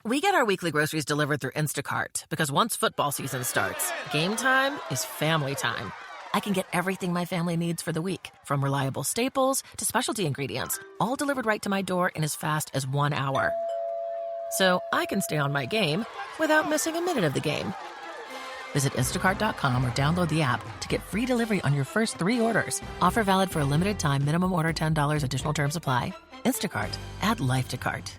We get our weekly groceries delivered through Instacart because once football season starts, game time is family time. I can get everything my family needs for the week, from reliable staples to specialty ingredients, all delivered right to my door in as fast as 1 hour. So I can stay on my game without missing a minute of the game. Visit instacart.com or download the app to get free delivery on your first 3 orders. Offer valid for a limited time. Minimum order $10. Additional terms apply. Instacart. Add life to cart.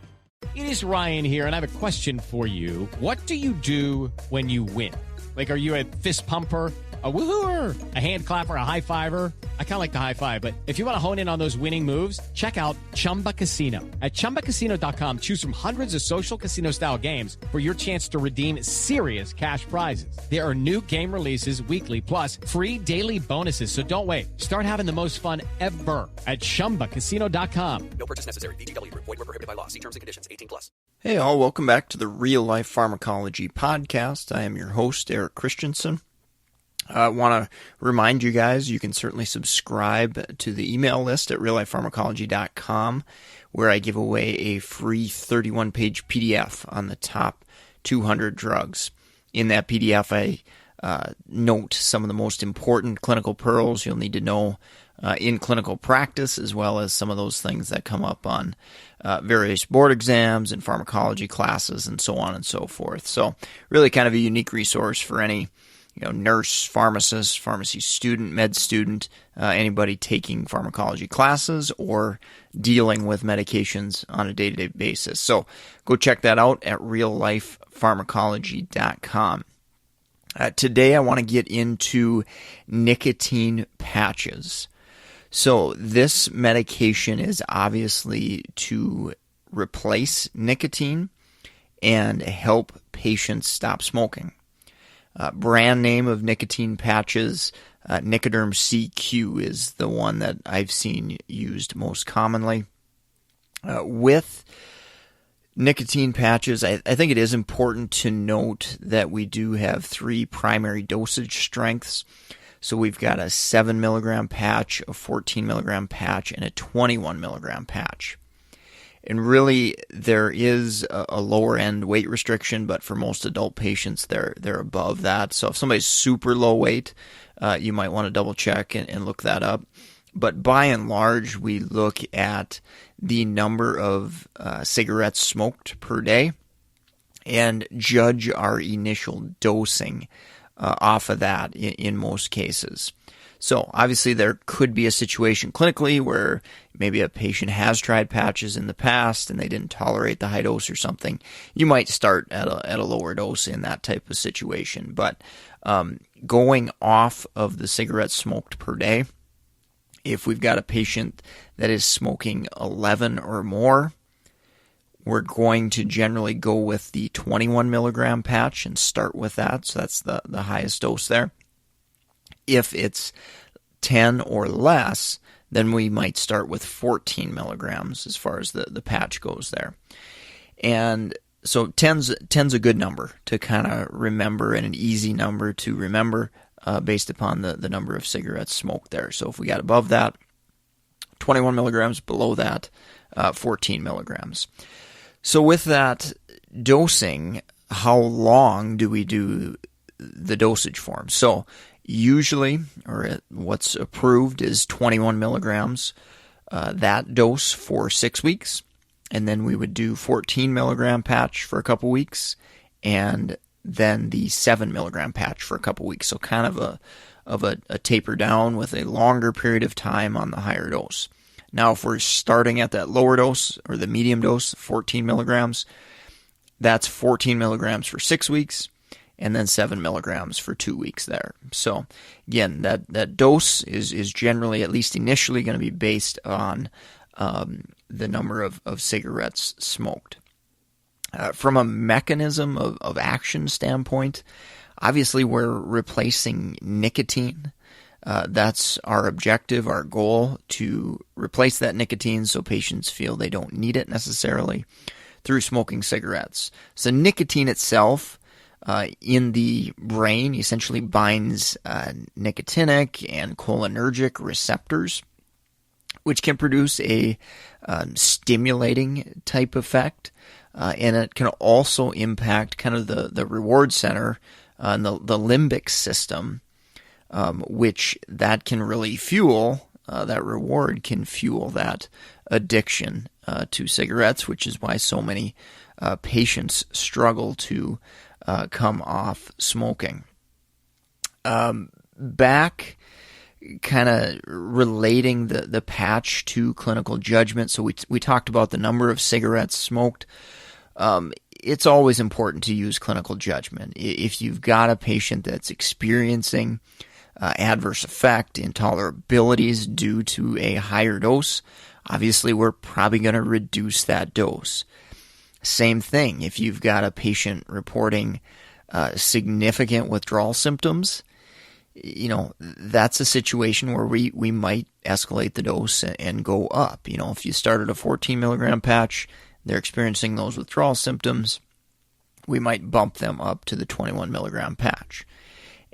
It is Ryan here, and I have a question for you. What do you do when you win? Like, are you a fist pumper, a woo-hooer, a hand clapper, a high-fiver? I kind of like the high-five, but if you want to hone in on those winning moves, check out Chumba Casino. At ChumbaCasino.com, choose from hundreds of social casino-style games for your chance to redeem serious cash prizes. There are new game releases weekly, plus free daily bonuses, so don't wait. Start having the most fun ever at ChumbaCasino.com. No purchase necessary. VGW. Void where prohibited by law. See terms and conditions. 18+. Hey all, welcome back to the Real Life Pharmacology Podcast. I am your host, Eric Christensen. I want to remind you guys, you can certainly subscribe to the email list at reallifepharmacology.com, where I give away a free 31-page PDF on the top 200 drugs. In that PDF, I note some of the most important clinical pearls you'll need to know in clinical practice, as well as some of those things that come up on various board exams and pharmacology classes and so on and so forth. So really kind of a unique resource for any nurse, pharmacist, pharmacy student, med student, anybody taking pharmacology classes or dealing with medications on a day-to-day basis. So go check that out at reallifepharmacology.com. Today I want to get into nicotine patches. So this medication is obviously to replace nicotine and help patients stop smoking. Brand name of nicotine patches, Nicoderm CQ is the one that I've seen used most commonly. With nicotine patches, I think it is important to note that we do have 3 primary dosage strengths. So we've got a 7 milligram patch, a 14 milligram patch, and a 21 milligram patch. And really, there is a lower end weight restriction, but for most adult patients, they're above that. So if somebody's super low weight, you might want to double check and look that up. But by and large, we look at the number of cigarettes smoked per day and judge our initial dosing off of that in most cases. So obviously there could be a situation clinically where maybe a patient has tried patches in the past and they didn't tolerate the high dose or something. You might start at a lower dose in that type of situation. But going off of the cigarettes smoked per day, if we've got a patient that is smoking 11 or more, we're going to generally go with the 21 milligram patch and start with that. So that's the highest dose there. If it's 10 or less, then we might start with 14 milligrams as far as the patch goes there. And so 10's a good number to kind of remember and an easy number to remember based upon the number of cigarettes smoked there. So if we got above that, 21 milligrams, below that, 14 milligrams. So with that dosing, how long do we do the dosage form? So usually, or what's approved is 21 milligrams, that dose for 6 weeks. And then we would do 14 milligram patch for a couple weeks, and then the 7 milligram patch for a couple weeks. So kind of a taper down with a longer period of time on the higher dose. Now, if we're starting at that lower dose or the medium dose, 14 milligrams, that's 14 milligrams for 6 weeks, and then 7 milligrams for 2 weeks there. So again, that dose is generally, at least initially, going to be based on the number of cigarettes smoked. From a mechanism of action standpoint, obviously we're replacing nicotine. That's our objective, our goal, to replace that nicotine so patients feel they don't need it necessarily through smoking cigarettes. So nicotine itself in the brain essentially binds nicotinic and cholinergic receptors, which can produce a stimulating type effect, and it can also impact kind of the reward center and the limbic system, which that can really fuel, that reward can fuel that addiction to cigarettes, which is why so many patients struggle to come off smoking. Back kind of relating the patch to clinical judgment. So we talked about the number of cigarettes smoked. It's always important to use clinical judgment. If you've got a patient that's experiencing adverse effect, intolerabilities due to a higher dose, obviously we're probably going to reduce that dose. Same thing, if you've got a patient reporting significant withdrawal symptoms, that's a situation where we might escalate the dose and go up. If you started a 14 milligram patch, they're experiencing those withdrawal symptoms, we might bump them up to the 21 milligram patch.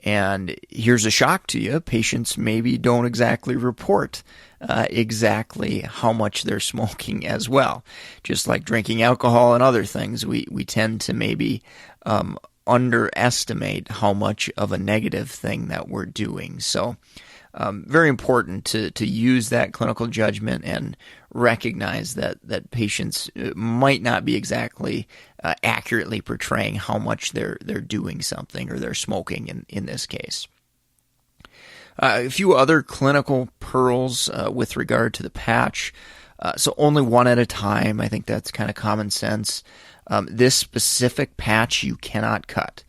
And here's a shock to you, patients maybe don't exactly report exactly how much they're smoking as well. Just like drinking alcohol and other things, we tend to maybe underestimate how much of a negative thing that we're doing. So very important to use that clinical judgment and recognize that patients might not be exactly accurately portraying how much they're doing something or they're smoking in this case. A few other clinical pearls with regard to the patch. So only one at a time. I think that's kind of common sense. This specific patch you cannot cut.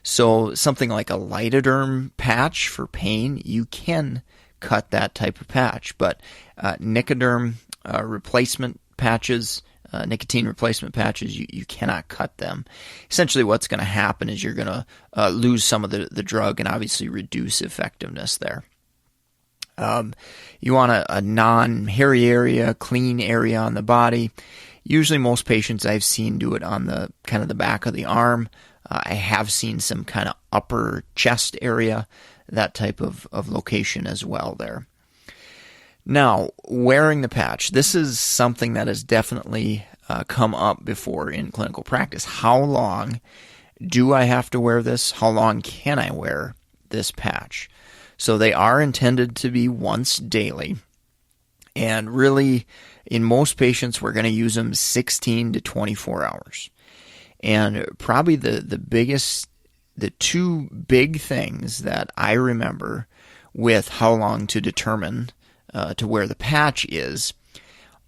So something like a lidoderm patch for pain, you can cut that type of patch. But Nicoderm replacement patches, nicotine replacement patches, you cannot cut them. Essentially what's going to happen is you're going to lose some of the drug and obviously reduce effectiveness there. You want a non-hairy area, clean area on the body. Usually most patients I've seen do it on the kind of the back of the arm. I have seen some kind of upper chest area, that type of location as well there. Now, wearing the patch. This is something that has definitely come up before in clinical practice. How long do I have to wear this? How long can I wear this patch? So they are intended to be once daily. And really, in most patients, we're going to use them 16 to 24 hours. And probably the two big things that I remember with how long to determine to wear the patch is,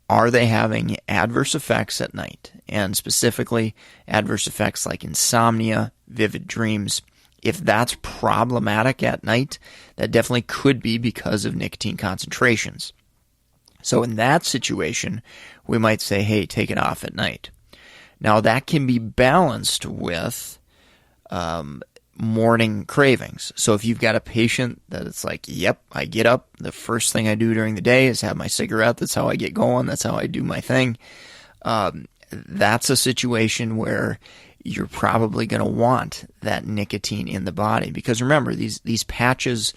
are they having adverse effects at night? And specifically, adverse effects like insomnia, vivid dreams. If that's problematic at night, that definitely could be because of nicotine concentrations. So in that situation, we might say, hey, take it off at night. Now that can be balanced with morning cravings. So if you've got a patient that it's like, yep, I get up, the first thing I do during the day is have my cigarette, that's how I get going, that's how I do my thing. That's a situation where you're probably going to want that nicotine in the body. Because remember, these patches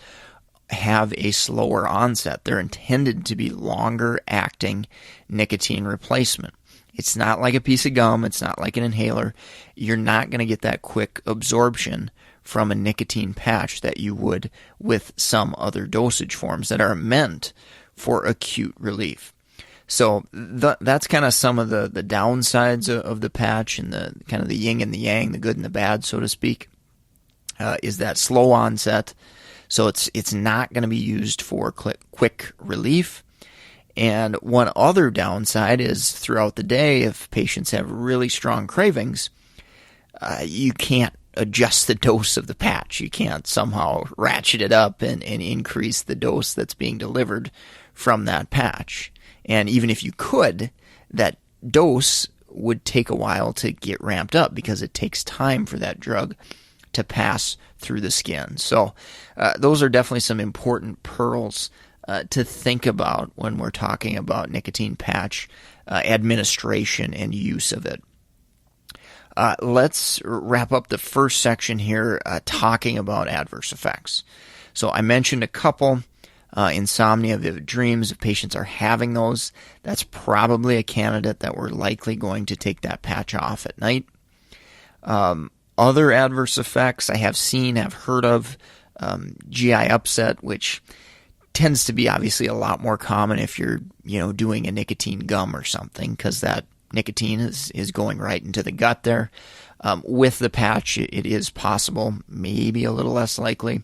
have a slower onset. They're intended to be longer acting nicotine replacement. It's not like a piece of gum. It's not like an inhaler. You're not going to get that quick absorption from a nicotine patch that you would with some other dosage forms that are meant for acute relief. So that's kind of some of the downsides of the patch, and the kind of the yin and the yang, the good and the bad, so to speak, is that slow onset. So it's not going to be used for quick relief. And one other downside is throughout the day, if patients have really strong cravings, you can't adjust the dose of the patch. You can't somehow ratchet it up and increase the dose that's being delivered from that patch. And even if you could, that dose would take a while to get ramped up because it takes time for that drug to pass through the skin. So those are definitely some important pearls to think about when we're talking about nicotine patch administration and use of it. Let's wrap up the first section here talking about adverse effects. So I mentioned a couple. insomnia, vivid dreams. If patients are having those, that's probably a candidate that we're likely going to take that patch off at night. Other adverse effects I have heard of, GI upset, which tends to be obviously a lot more common if you're, doing a nicotine gum or something, because that nicotine is going right into the gut there. With the patch, it is possible, maybe a little less likely.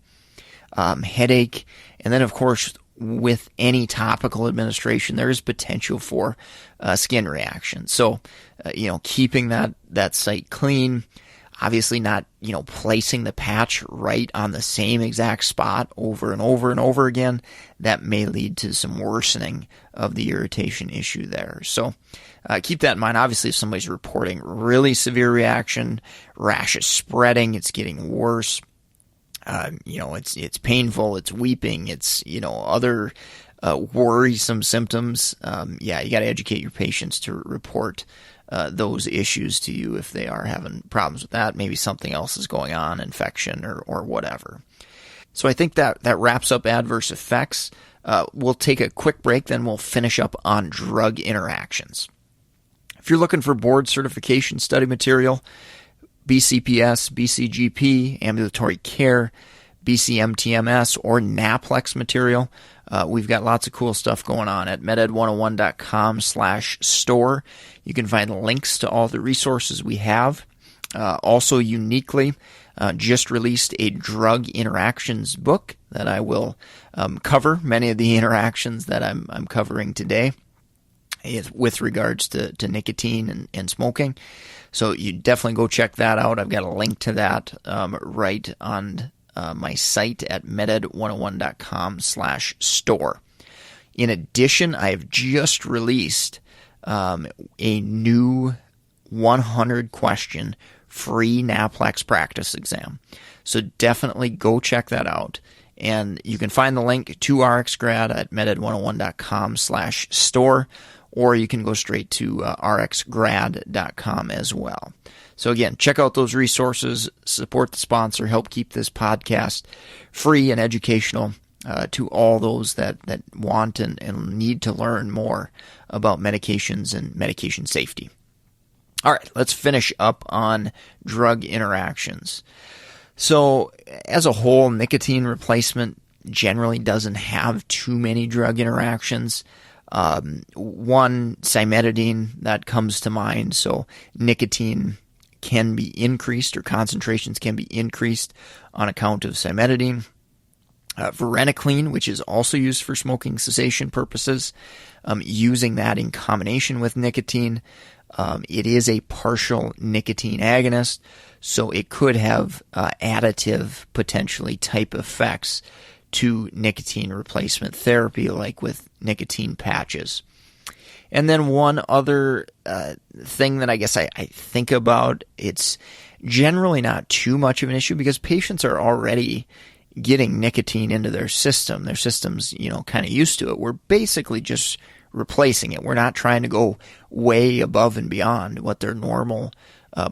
Headache, and then of course with any topical administration, there is potential for skin reaction. So, keeping that site clean, obviously not, placing the patch right on the same exact spot over and over and over again, that may lead to some worsening of the irritation issue there. So keep that in mind. Obviously, if somebody's reporting really severe reaction, rash is spreading, it's getting worse, it's painful, it's weeping, it's, other worrisome symptoms, you got to educate your patients to report those issues to you if they are having problems with that. Maybe something else is going on, infection or whatever. So I think that wraps up adverse effects. We'll take a quick break, then we'll finish up on drug interactions. If you're looking for board certification study material, BCPS, BCGP, ambulatory care, BCMTMS, or NAPLEX material, we've got lots of cool stuff going on at meded101.com/store. You can find links to all the resources we have. Also uniquely, just released a drug interactions book that I will cover many of the interactions that I'm covering today with regards to nicotine and smoking. So you definitely go check that out. I've got a link to that right on my site at meded101.com/store. In addition, I have just released a new 100-question free NAPLEX practice exam. So definitely go check that out. And you can find the link to RxGrad at meded101.com/store, or you can go straight to rxgrad.com as well. So again, check out those resources, support the sponsor, help keep this podcast free and educational to all those that want and need to learn more about medications and medication safety. All right, let's finish up on drug interactions. So as a whole, nicotine replacement generally doesn't have too many drug interactions. One, cimetidine, that comes to mind. So nicotine can be increased, or concentrations can be increased on account of cimetidine. Varenicline, which is also used for smoking cessation purposes, using that in combination with nicotine. It is a partial nicotine agonist, so it could have additive, potentially, type effects to nicotine replacement therapy, like with nicotine patches. And then one other thing that I guess I think about, it's generally not too much of an issue because patients are already getting nicotine into their system. Their system's, kind of used to it. We're basically just replacing it. We're not trying to go way above and beyond what their normal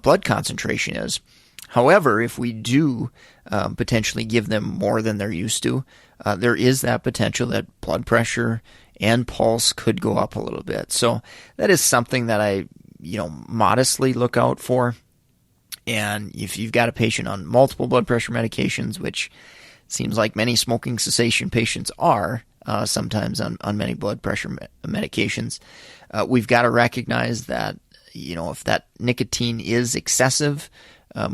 blood concentration is. However, if we do potentially give them more than they're used to, there is that potential that blood pressure and pulse could go up a little bit. So that is something that I, modestly look out for. And if you've got a patient on multiple blood pressure medications, which seems like many smoking cessation patients are, sometimes on many blood pressure medications, we've got to recognize that, if that nicotine is excessive,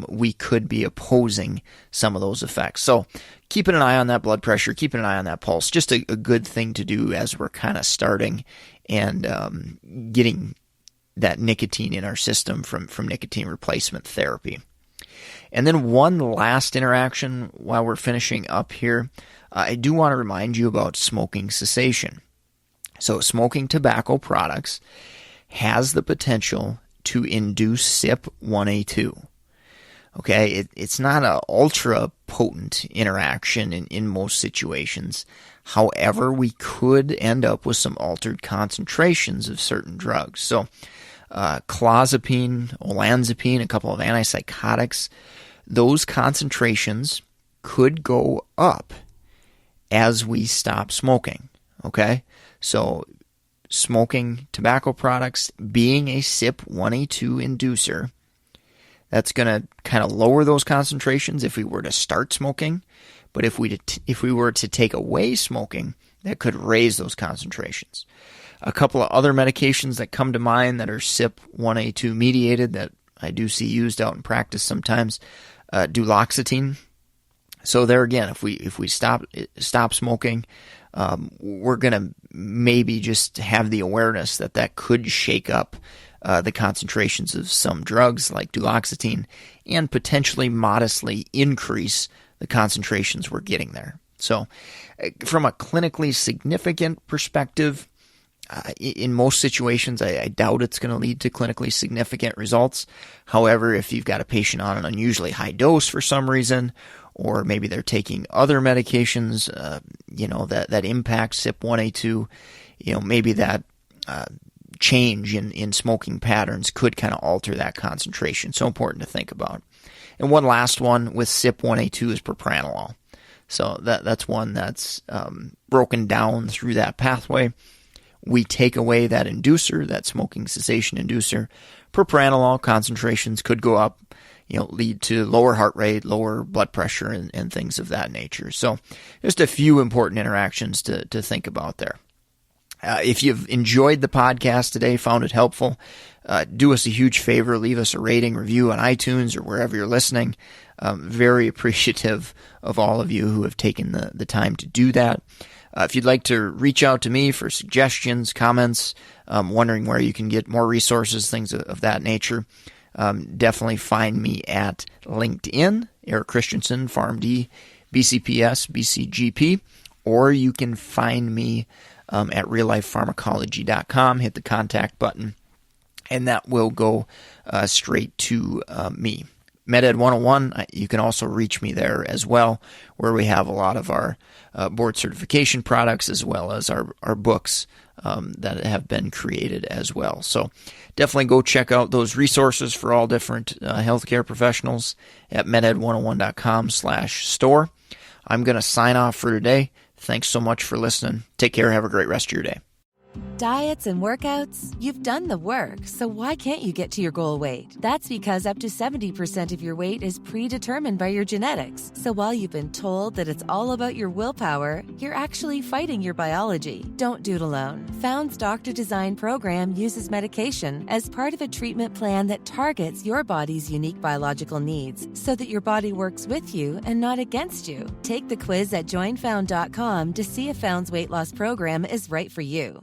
we could be opposing some of those effects. So keeping an eye on that blood pressure, keeping an eye on that pulse, just a good thing to do as we're kind of starting and getting that nicotine in our system from nicotine replacement therapy. And then one last interaction while we're finishing up here, I do want to remind you about smoking cessation. So smoking tobacco products has the potential to induce CYP1A2. Okay, it's not an ultra potent interaction in most situations. However, we could end up with some altered concentrations of certain drugs. So clozapine, olanzapine, a couple of antipsychotics, those concentrations could go up as we stop smoking. Okay? So smoking tobacco products, being a CYP1A2 inducer, that's going to kind of lower those concentrations if we were to start smoking. But if we were to take away smoking, that could raise those concentrations. A couple of other medications that come to mind that are CYP1A2 mediated that I do see used out in practice sometimes, duloxetine. So there again, if we stop smoking, we're going to maybe just have the awareness that could shake up the concentrations of some drugs like duloxetine and potentially modestly increase the concentrations we're getting there. So from a clinically significant perspective, in most situations, I doubt it's going to lead to clinically significant results. However, if you've got a patient on an unusually high dose for some reason, or maybe they're taking other medications, that impact CYP1A2, maybe that change in smoking patterns could kind of alter that concentration. So important to think about. And one last one with CYP1A2 is propranolol. So that's one that's broken down through that pathway. We take away that inducer, that smoking cessation inducer. Propranolol concentrations could go up, lead to lower heart rate, lower blood pressure, and things of that nature. So just a few important interactions to think about there. If you've enjoyed the podcast today, found it helpful, do us a huge favor, leave us a rating, review on iTunes or wherever you're listening. Very appreciative of all of you who have taken the time to do that. If you'd like to reach out to me for suggestions, comments, wondering where you can get more resources, things of that nature, definitely find me at LinkedIn, Eric Christensen, PharmD, BCPS, BCGP, or you can find me at reallifepharmacology.com. Hit the contact button, and that will go straight to me. MedEd 101, you can also reach me there as well, where we have a lot of our board certification products as well as our books that have been created as well. So definitely go check out those resources for all different healthcare professionals at meded101.com/store. I'm going to sign off for today. Thanks so much for listening. Take care. Have a great rest of your day. Diets and workouts, you've done the work, so why can't you get to your goal weight? That's because up to 70% of your weight is predetermined by your genetics. So while you've been told that it's all about your willpower, you're actually fighting your biology. Don't do it alone. Found's Doctor Design program uses medication as part of a treatment plan that targets your body's unique biological needs so that your body works with you and not against you. Take the quiz at joinfound.com to see if Found's weight loss program is right for you.